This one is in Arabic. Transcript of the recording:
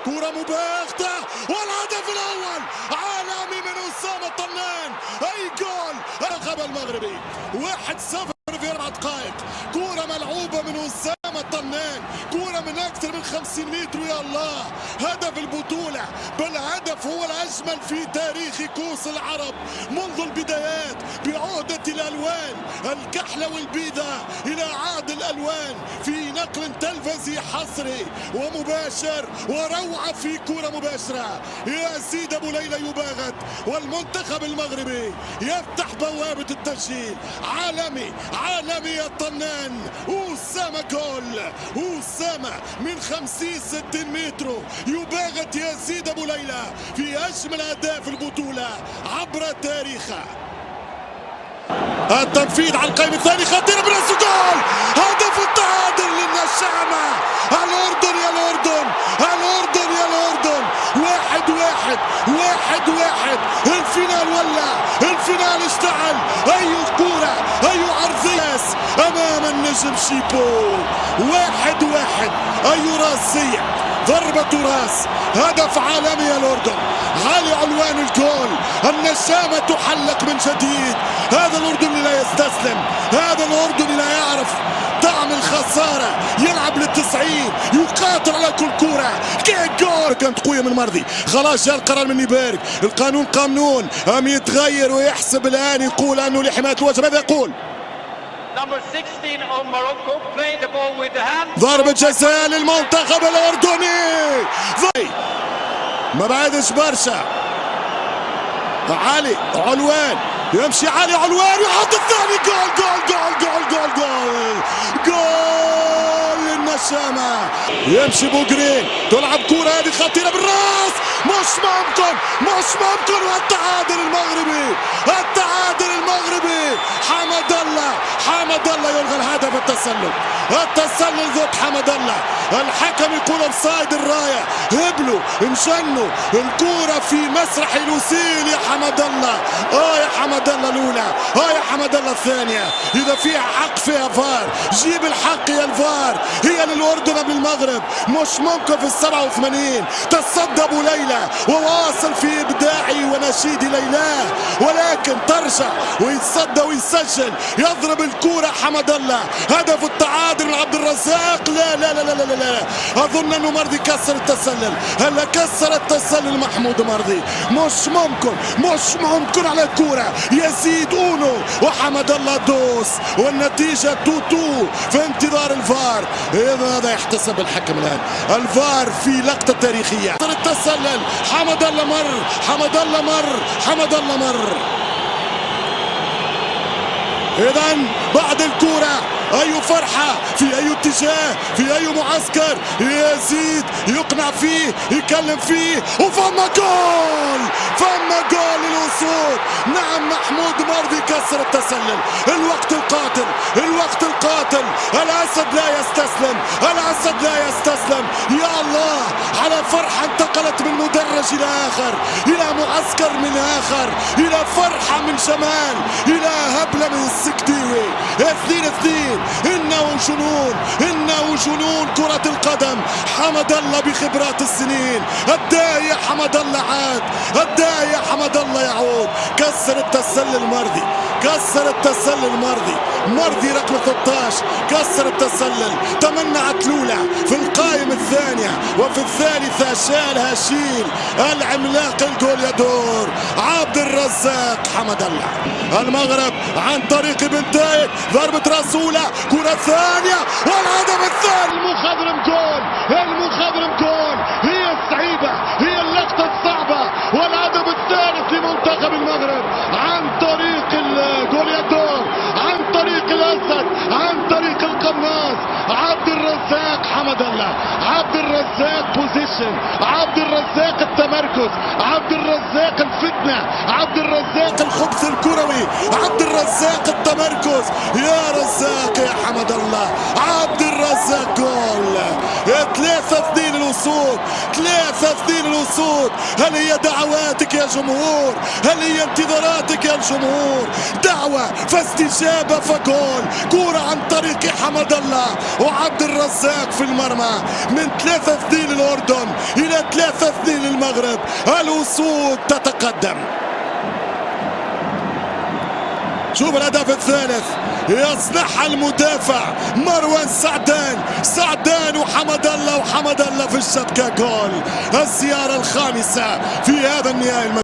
كرة مباغتة والهدف الأول عالمي من أسامة طنان. أي جول الرقم المغربي 1-0 في 4 دقائق. كرة ملعوبة من أسامة طنان، كرة من أكثر من 50 متر. يا الله، هدف البطولة، بل هدف هو الأجمل في تاريخ كؤوس العرب منذ البدايات، بعودة الألوان الكحلة والبيضاء إلى عاد الألوان في نقل تلفزي حصري ومباشر وروعة في كرة مباشرة. يزيد أبو ليلى يباغت والمنتخب المغربي يفتح بوابة التسجيل. عالمي عالمي يا طنان. أسامة جول، أسامة من 50-60 متر يباغت يزيد أبو ليلى في أجمل أهداف البطولة عبر تاريخها. التنفيذ على القائم الثاني خطير براس جول، هدف التعادل للنشامة. الأردن يا الأردن، الأردن يا الأردن. 1-1 1-1. الفينال ولع، الفينال اشتعل. أي كورة، أي عرضية أمام النجم شيبو. 1-1. أي راسية، ضربة راس، هدف عالمي يا الأردن. علي علوان الجول. النشامة تحلق من جديد. هذا الأردن اللي لا يستسلم، هذا الأردن اللي لا يعرف طعم الخسارة، يلعب لل90، يقاتل على كل كرة. جول كانت قوية من مرضي. خلاص جاء القرار من نيبيرغ. القانون قانون، أم يتغير ويحسب الآن، يقول أنه لحماية الوجه. ماذا يقول؟ ضربة جزاء للمنتخب الأردني. ما بعدش برشا. علي علوان، يمشي علي علوان ويحط الثاني. جول جول جول جول جول جول جول للنشامة. يمشي بوغرين، تلعب كرة هذه خطيرة بالراس، مش ممكن مش ممكن. والتعادل المغربي، التعادل المغربي. حمد الله، حمد الله يلغى الهدف. التسلل ضد حمد الله. الحكم يقول اوفسايد. الراية هبلوا انجنوا. الكرة في مسرح الوسيل يا حمد الله. يا حمد الله الاولى، يا حمد الله الثانية. اذا فيها حق فيها فار، جيب الحق يا الفار. هي للاردن قبل المغرب. مش ممكن في 87 تصدى ابو ليلى وواصل في ابداعي ونشيد ليلاه، ولكن ترجع ويتصدى ويسجل. يضرب الكرة حمد الله. هدف التعادل من عبد الرزاق. لا لا لا لا لا لا، اظن انه مرضي كسر التسلل. هلا كسر التسلل محمود مرضي. مش ممكن مش ممكن على الكرة. يزيد اونو وحمد الله دوس، والنتيجة 2-2 في انتظار الفار. هذا يحتسب الحكم الان. الفار في لقطة تاريخية. التسلل حمد الله مر، حمد الله مر، حمد الله مر. إذا بعد الكرة أي فرحة في أي اتجاه في أي معسكر. يزيد يقنع فيه، يكلم فيه، وفما جول، فما جول للأسود. نعم محمود مرضي كسر التسلل. الوقت القاتل، الوقت القاتل. الأسد لا يستسلم، الأسد لا يستسلم. يا الله على فرحة انتقلت من مدرج إلى آخر، إلى معسكر من آخر، إلى فرحة من شمال، إلى هبلة من السكتيوي. 2-2. إنه جنون، إنه جنون كرة القدم. حمد الله بخبرات السنين. الداعي حمد الله عاد، الداعي حمد الله يعود. كسر التسلل مرضي، كسر التسلل مرضي. مرضي رقم 13 كسر التسلل. تمنعت لولا في القائمة الثانية، وفي الثالثة شالها شيل العملاق. الجول يدور عبد الرزاق حمد الله. المغرب عن طريق بن تايب، ضربة رسولة، كرة ثانية والهدف الثاني. المخضرم جول، المخضرم جول. هي الصعيبة، هي اللقطة الصعبة، والهدف الثالث لمنتخب المغرب عن طريق الجول يدور، عن طريق الأسد، عن طريق القناص عبد الرزاق حمد الله. عبد الرزاق بوزيشن، عبد الرزاق التمركز، عبد الرزاق الفتنة، عبد الرزاق الخبث الكروي، عبد الرزاق التمركز. يا رزاق يا حمد الله. عبد الرزاق جول. 3-2 الأسود، 3-2 الأسود. هل هي دعواتك يا جمهور؟ هل هي انتظاراتك يا الجمهور؟ دعوة فاستجابة فجول. كرة عن طريق حمد الله وعبد الرزاق في المرمى. من 3-2 الأردن إلى 3-2 المغرب. الأسود تتقدم. شوف الهدف الثالث يصنعها المدافع مروان سعدان وحمد الله في الشبكة. جول. الزيارة الخامسة في هذا النهائي.